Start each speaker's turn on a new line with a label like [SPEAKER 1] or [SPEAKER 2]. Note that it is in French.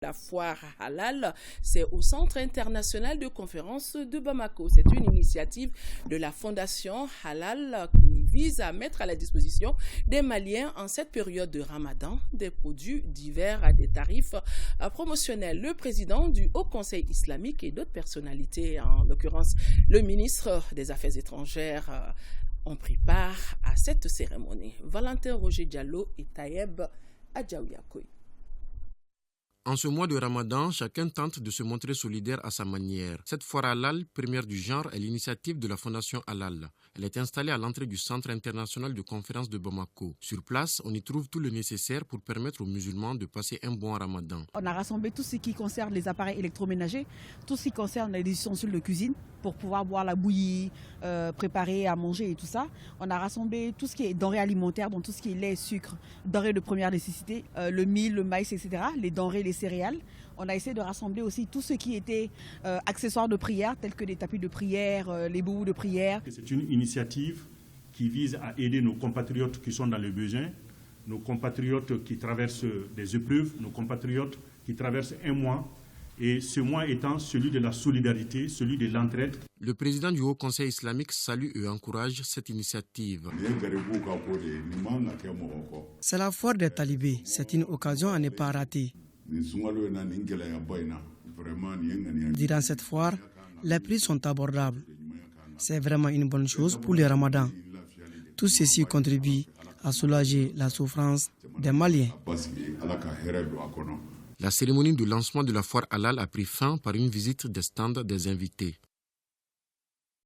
[SPEAKER 1] La foire halal, c'est au Centre international de conférences de Bamako. C'est une initiative de la Fondation Halal qui vise à mettre à la disposition des Maliens en cette période de Ramadan des produits divers à des tarifs promotionnels. Le président du Haut Conseil islamique et d'autres personnalités, en l'occurrence le ministre des Affaires étrangères, ont pris part à cette cérémonie. Valentin Roger Diallo et Tayeb Adjaouyakoui.
[SPEAKER 2] En ce mois de Ramadan, chacun tente de se montrer solidaire à sa manière. Cette foire halal, première du genre, est l'initiative de la Fondation Halal. Elle est installée à l'entrée du Centre international de conférences de Bamako. Sur place, on y trouve tout le nécessaire pour permettre aux musulmans de passer un bon Ramadan.
[SPEAKER 3] On a rassemblé tout ce qui concerne les appareils électroménagers, tout ce qui concerne les ustensiles de cuisine pour pouvoir boire la bouillie, préparer à manger et tout ça. On a rassemblé tout ce qui est denrées alimentaires, donc tout ce qui est lait, sucre, denrées de première nécessité, le mil, le maïs, etc., les denrées, les céréales. On a essayé de rassembler aussi tout ce qui était accessoires de prière, tels que les tapis de prière, les boubous de prière.
[SPEAKER 4] C'est une initiative qui vise à aider nos compatriotes qui sont dans le besoin, nos compatriotes qui traversent des épreuves, nos compatriotes qui traversent un mois, et ce mois étant celui de la solidarité, celui de l'entraide.
[SPEAKER 2] Le président du Haut Conseil islamique salue et encourage cette initiative.
[SPEAKER 5] C'est la foire des talibés, c'est une occasion à ne pas rater. Durant cette foire, les prix sont abordables. C'est vraiment une bonne chose pour le Ramadan. Tout ceci contribue à soulager la souffrance des Maliens.
[SPEAKER 2] La cérémonie de lancement de la foire halal a pris fin par une visite des stands des invités.